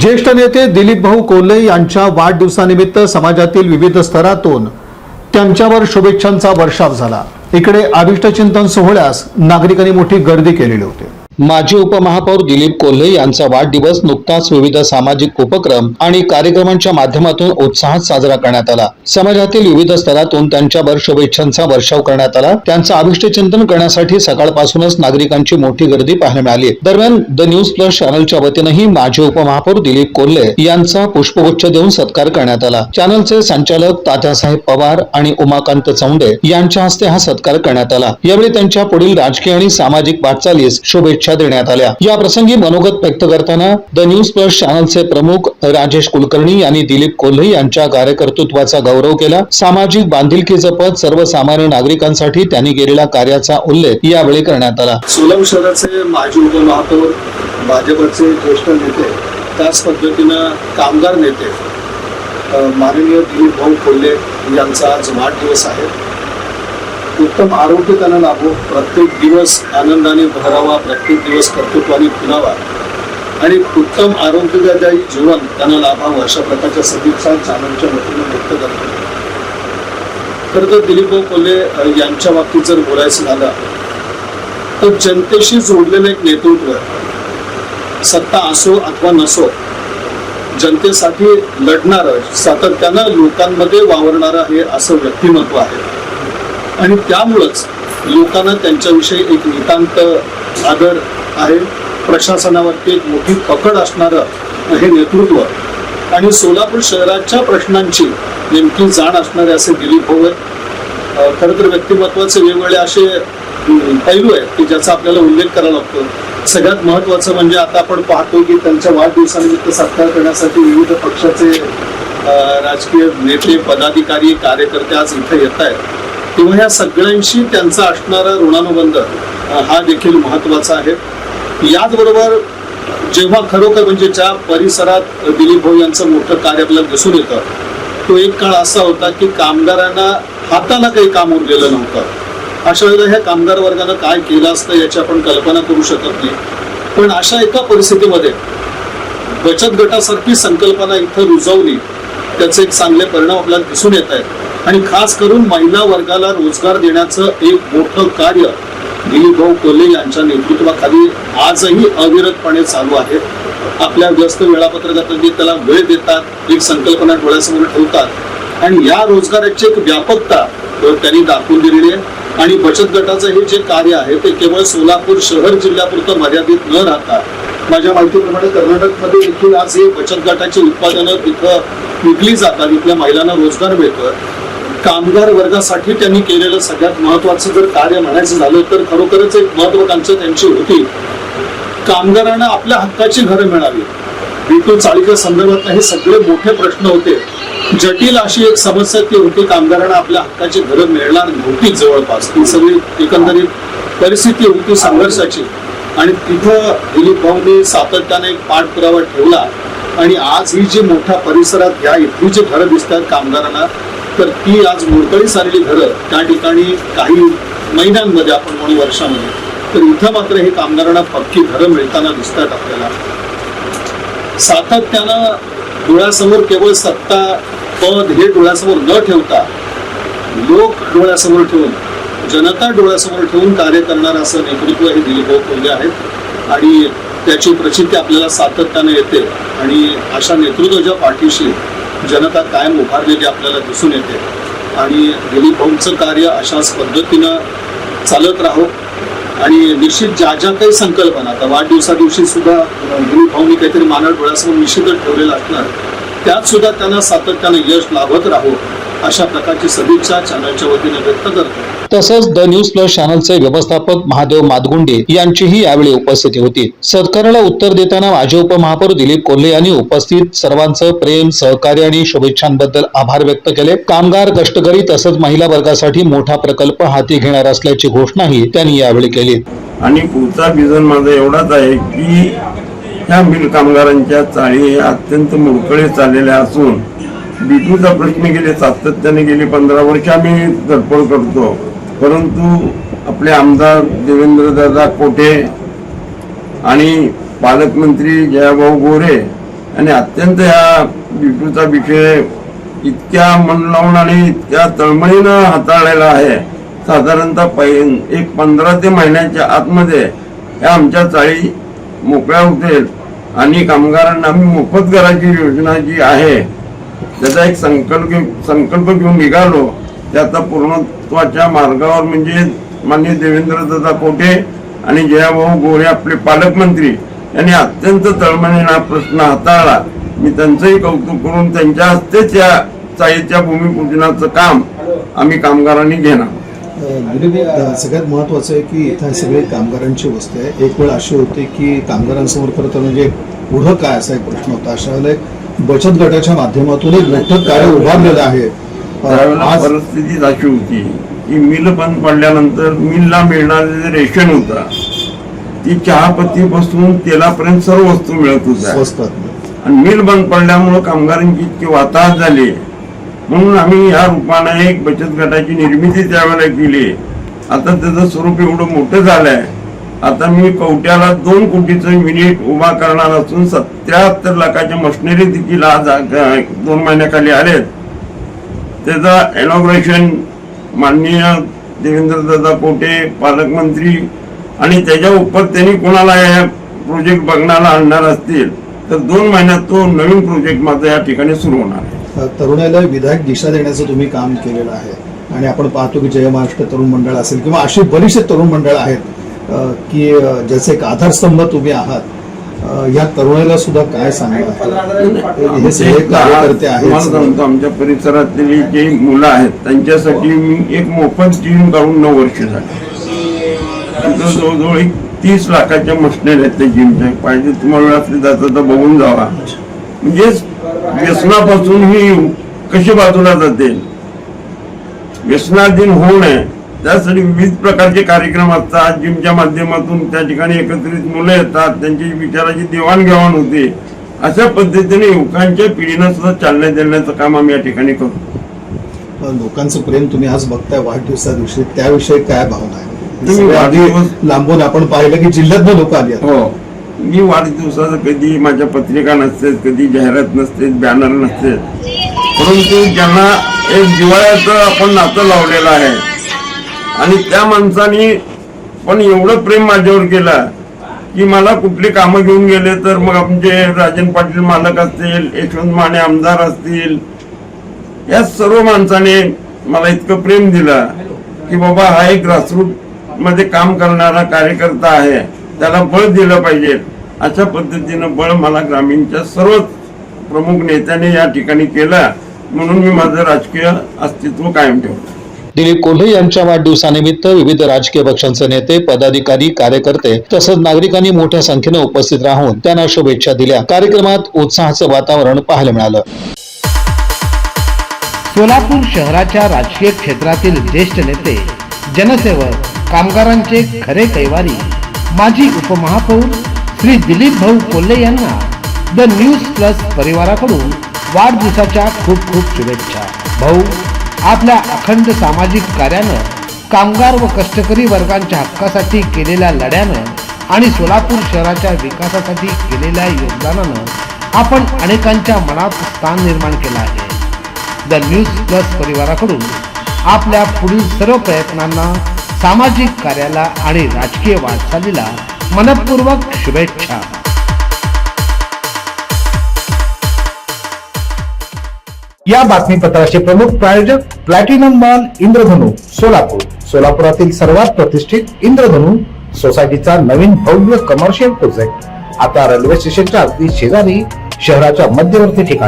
ज्येष्ठ नेते दिलीप भाऊ कोल्हे यांच्या वाढदिवसानिमित्त समाजातील विविध स्तरातून त्यांच्यावर शुभेच्छांचा वर्षाव झाला। इकडे अभिष्टचिंतन सोहळ्यास नागरिकांनी मोठी गर्दी केलेली होती। माजी उपमहापौर दिलीप कोल्हे यांचा वाढदिवस नुकताच विविध सामाजिक उपक्रम आणि कार्यक्रमांच्या माध्यमातून उत्साहात साजरा करण्यात आला। समाजातील विविध स्तरातून त्यांच्यावर शुभेच्छांचा वर्षाव करण्यात आला। त्यांचा अभिष्टचिंतन करण्यासाठी सकाळपासूनच नागरिकांची मोठी गर्दी पाहायला मिळाली। दरम्यान द न्यूज प्लस चॅनलच्या वतीनेही माजी उपमहापौर दिलीप कोल्हे यांचा पुष्पगुच्छ देऊन सत्कार करण्यात आला। चॅनलचे संचालक तात्यासाहेब पवार आणि उमाकांत चौंडे यांच्या हस्ते हा सत्कार करण्यात आला। यावेळी त्यांच्या पुढील राजकीय आणि सामाजिक वाटचालीस शुभेच्छा देण्यात आल्या। या प्रसंगी मनोगत व्यक्त करताना द न्यूज प्लस चॅनलचे प्रमुख राजेश कुलकर्णी यांनी दिलीप कोल्हे यांच्या कार्यकर्तृत्वाचा गौरव केला। सामाजिक बांधिलकी जपत सर्वसामान्य नागरिकांसाठी त्यांनी केलेल्या कार्याचा उल्लेख यावेळी करण्यात आला। सोलापूर शहराचे माजी उपमहापौर, भाजपचे ज्येष्ठ नेते, त्याच पद्धतीनं कामगार नेते माननीय दिलीप भाऊ कोल्हे यांचा आज वाढदिवस आहे। उत्तम आरोग्य त्यांना लाभो, प्रत्येक दिवस आनंदाने भरावा, प्रत्येक दिवस कर्तृत्वाने फुलावा आणि उत्तम आरोग्यदायी जीवन त्यांना लाभावं अशा प्रकारच्या सदिच्छा चॅनलच्या वतीने व्यक्त करतो। खरं तर दिलीप भाऊ कोल्हे यांच्या बाबतीत जर बोलायचं झालं तर जनतेशी जोडलेलं एक नेतृत्व, सत्ता असो अथवा नसो, जनतेसाठी लढणारं, सातत्यानं लोकांमध्ये वावरणारं हे असं व्यक्तिमत्व आहे आणि त्यामुळेच लोकांना त्यांच्याविषयी एक नितांत आदर आहे। प्रशासनावरती एक मोठी पकड असणारं हे नेतृत्व आणि सोलापूर शहराच्या प्रश्नांची नेमकी जाण असणारे असे दिलीप भाऊ आहेत। खरं तर व्यक्तिमत्वाचे वेगवेगळे असे पैलू आहेत की ज्याचा आपल्याला उल्लेख करावा लागतो। सगळ्यात महत्त्वाचं म्हणजे आता आपण पाहतो की त्यांच्या वाढदिवसानिमित्त सत्कार करण्यासाठी विविध पक्षाचे राजकीय नेते, पदाधिकारी, कार्यकर्ते आज इथे येत आहेत। तेव्हा ह्या सगळ्यांशी त्यांचा असणारा ऋणानुबंध हा देखील महत्वाचा आहे। याचबरोबर जेव्हा खरोखर म्हणजे ज्या परिसरात दिलीप भाऊ यांचं मोठं कार्य आपल्याला दिसून येतं तो एक काळ असा होता की कामगारांना हाताला काही काम उरलेलं नव्हतं। अशा वेळेला ह्या कामगार वर्गानं काय केलं असतं याची आपण कल्पना करू शकत नाही। पण अशा एका परिस्थितीमध्ये बचत गटासारखी संकल्पना इथं रुजवली, त्याचे एक चांगले परिणाम आपल्याला दिसून येत आहेत आणि खास करून महिला वर्गाला रोजगार देण्याचं एक मोठं कार्य दिलीप भाऊ कोल्हे यांच्या नेतृत्वाखाली आजही अविरतपणे चालू आहे। आपल्या व्यस्त वेळापत्रकात त्याला वेळ देतात, एक संकल्पना डोळ्यासमोर ठेवतात आणि या रोजगाराची एक व्यापकता त्यांनी दाखवून दिलेली आहे। आणि बचत गटाचं हे जे कार्य आहे ते केवळ सोलापूर शहर जिल्ह्यापुरतं मर्यादित न राहता माझ्या माहितीप्रमाणे कर्नाटकमध्ये देखील आज हे बचत गटाची उत्पादनं इथं विकली जातात, इथल्या महिलांना रोजगार मिळतोय। कामगार वर्गासाठी त्यांनी केलेलं सगळ्यात महत्वाचं जर कार्य म्हणायचं झालं तर खरोखरच एक महत्वाकांक्षा त्यांची होती, कामगारांना आपल्या हक्काची घरं मिळावी। बिटू चाळीच्या संदर्भात हे सगळे मोठे प्रश्न होते। जटिल अशी एक समस्या ती होती, कामगारांना आपल्या हक्काची घरं मिळणार नव्हती जवळपास। ती सगळी एकंदरीत परिस्थिती होती संघर्षाची आणि तिथं दिलीप भाऊंनी सातत्याने एक पाठपुरावा ठेवला आणि आज ही जी मोठ्या परिसरात या इथली जी घरं दिसतात कामगारांना तर ती आज मोडकळीस आलेली घरं त्या ठिकाणी काही महिन्यांमध्ये आपण म्हणू वर्षामध्ये, तर इथं मात्र हे कामगारांना पक्की घरं मिळताना दिसतात आपल्याला। सातत्यानं डोळ्यासमोर केवळ सत्ता, पद हे डोळ्यासमोर न ठेवता लोक डोळ्यासमोर ठेवून, जनता डोळ्यासमोर ठेवून कार्य करणारं असं नेतृत्व हे दिलीप भाऊ कोल्हे आहेत आणि त्याची प्रचिती आपल्याला सातत्याने येते आणि अशा नेतृत्वाच्या पाठीशी जनता कायम उभारलेली आपल्याला दिसून येते आणि दिलीप भाऊंचं कार्य अशाच पद्धतीनं चालत राहो आणि निश्चित ज्या ज्या काही संकल्पना आता वाढदिवसा दिवशी सुद्धा दिलीप भाऊंनी काहीतरी मानव डोळ्यासमोर निश्चितच ठेवलेलं असणार, त्यात सुद्धा त्यांना सातत्यानं यश लाभत राहो अशा प्रकारची सदिच्छा चॅनलच्या वतीने व्यक्त करतो। तसंच द न्यूज प्लस चॅनलचे व्यवस्थापक महादेव मादगुंडे यांचीही यावेळी उपस्थिती होती। सत्काराला उत्तर देताना माजी उपमहापौर दिलीप कोल्हे यांनी उपस्थित सर्वांचं प्रेम, सहकार्य आणि शुभेच्छांबद्दल आभार व्यक्त केले। कामगार, कष्टकरी तसंच महिला वर्गासाठी मोठा प्रकल्प हाती घेणार असल्याची घोषणाही त्यांनी यावेळी केली। आणि पुढचा विजन माझा एवढाच आहे की ह्या मिल कामगारांच्या चाळी अत्यंत मोडकळे चाललेल्या असून बिटूचा प्रश्न गेले सातत्याने गेली 15 वर्ष आम्ही धडपड करतो, परंतु आपले आमदार देवेंद्रदादा कोठे आणि पालकमंत्री जयाभाऊ गोरे आणि अत्यंत या बिटूचा विषय इतक्या मन लावून आणि इतक्या तळमळीनं हाताळलेला आहे. साधारणतः एक 15 ते महिन्याच्या आतमध्ये या आमच्या चाळी मोकळ्या होतील आणि कामगारांना आम्ही मोफत घराची योजना जी आहे त्याचा एक संकल्प घेऊन निघालो. ते आता पूर्णत्वाच्या मार्गावर म्हणजे माननीय देवेंद्रदादा कोटे आणि जयाभाऊ गोरे आपले पालकमंत्री यांनी अत्यंत तळमळीने हा प्रश्न हाताळला. मी त्यांचंही कौतुक करून त्यांच्या हस्तेच या चाळीच्या भूमिपूजनाचं काम आम्ही कामगारांनी घेणार. सगळ्यात महत्वाचं आहे की इथं सगळे कामगारांची वस्ती आहे. एक वेळ अशी होती की कामगारांसमोर खरं तर म्हणजे पुढं काय असा एक प्रश्न होता. अशा वेळेला बचत गटाच्या माध्यमातून एक मोठं कार्य उभारलेलं आहे. आज परिस्थिती अशी होती की मिल बंद पडल्यानंतर मिलला मिळणारे जे रेशन होता ती चहापत्ती पासून तेलापर्यंत सर्व वस्तू मिळत होत्या आणि मिल बंद पडल्यामुळे कामगारांची इतकी वाताहत झाली. म्हणून आम्ही या रूपाने एक बचत गटाची निर्मिती त्यावेळेला केली. आता त्याचं स्वरूप एवढं मोठं झालंय. आता मी कवट्याला 2 कोटीचं युनिट उभा करणार असून 77 लाखाच्या मशिनरी देखील आज 2 महिन्याखाली आलेत. त्याचा इनॉग्रेशन माननीय देवेंद्रदादा कोटे पालकमंत्री आणि त्याच्या उपर त्यांनी कोणाला या प्रोजेक्ट बघण्याला आणणार असतील तर 2 महिन्यात तो नवीन प्रोजेक्ट माझा या ठिकाणी सुरू होणार आहे. तरुणाला विधायक दिशा देण्याचं तुम्ही काम केलेलं आहे आणि आपण पाहतो की जय महाराष्ट्र तरुण मंडळ असेल किंवा अशी बरीचशी तरुण मंडळ आहेत की ज्याचे एक आधारस्तंभ तुम्ही आहात. या तरुणाला सुद्धा काय सांगणार हे सगळे कार्यकर्ते आहेत. आमच्या परिसरातली जी मुलं आहेत त्यांच्यासाठी मी एक मोफत जिम काढून 9 वर्ष झाली. तिथं जवळजवळ 30 लाखाच्या मशिनरी आहेत त्या जिमच्या. पाहिजे तुम्हाला वेळ असली जाता तर बघून जावा. म्हणजे व्यसनापासून ही कशी बाजूला जाते. व्यसनाधीन होऊ नये त्यासाठी विविध प्रकारचे कार्यक्रम असतात. जिमच्या माध्यमातून त्या ठिकाणी एकत्रित मुलं येतात, त्यांची विचाराची देवाणघेवाण होते. अशा पद्धतीने युवकांच्या पिढीनं सुद्धा चालना देण्याचं काम आम्ही या ठिकाणी करतो. लोकांचं प्रेम तुम्ही आज बघताय वाढदिवसा दिवशी, त्याविषयी काय भावना आहे? लांबून आपण पाहिलं की जिल्ह्यात लोक आली. हो, मी वाढदिवसाचं कधी माझ्या पत्रिका नसते, कधी जाहिरात नसते, बॅनर नसते, परंतु ज्यांना एक जिव्हाळ्याचं आपण नातं लावलेलं आहे आणि त्या माणसाने पण एवढं प्रेम माझ्यावर केलं की मला कुठली कामं घेऊन गेले तर मग आमचे राजन पाटील मालक असतील, यशवंत माने आमदार असतील, या सर्व माणसाने मला इतकं प्रेम दिलं की बाबा हा एक ग्रासरूट मध्ये काम करणारा कार्यकर्ता आहे, त्याला बळ दिलं पाहिजे. अशा पद्धतीनं बळ मला ग्रामीणच्या सर्व प्रमुख नेत्यांनी या ठिकाणी केलं. म्हणून मी माझं राजकीय अस्तित्व कायम ठेवलं. दिलीप कोल्हे यांच्या वाढदिवसानिमित्त विविध राजकीय पक्षांचे नेते, पदाधिकारी, कार्यकर्ते तसंच नागरिकांनी मोठ्या संख्येने उपस्थित राहून त्यांना शुभेच्छा दिल्या. कार्यक्रमात उत्साहाचं वातावरण पाहायला मिळालं. सोलापूर शहराच्या राजकीय क्षेत्रातील ज्येष्ठ नेते, जनसेवक, कामगारांचे खरे कैवारी माजी उपमहापौर श्री दिलीप भाऊ कोल्हे यांना द न्यूज प्लस परिवाराकडून वाढदिवसाच्या खूप खूप शुभेच्छा. भाऊ, आपल्या अखंड सामाजिक कार्यानं, कामगार व कष्टकरी वर्गांच्या हक्कासाठी केलेल्या लढ्यानं आणि सोलापूर शहराच्या विकासासाठी केलेल्या योगदानानं आपण अनेकांच्या मनात स्थान निर्माण केलं आहे. द न्यूज प्लस परिवाराकडून आपल्या पुढील सर्व प्रयत्नांना, सामाजिक कार्याला आणि राजकीय वाटचालीला मनपूर्वक शुभेच्छा. या बातमीपत्राचे प्रमुख प्रायोजक प्लॅटिनम मॉल इंद्रधनु सोलापूर. सोलापुरातील सर्वात प्रतिष्ठित इंद्रधनु सोसायटीचा नवीन भव्य कमर्शियल प्रोजेक्ट आता रेल्वे स्टेशनच्या अगदी शेजारी शहराच्या मध्यवर्ती ठिकाणी.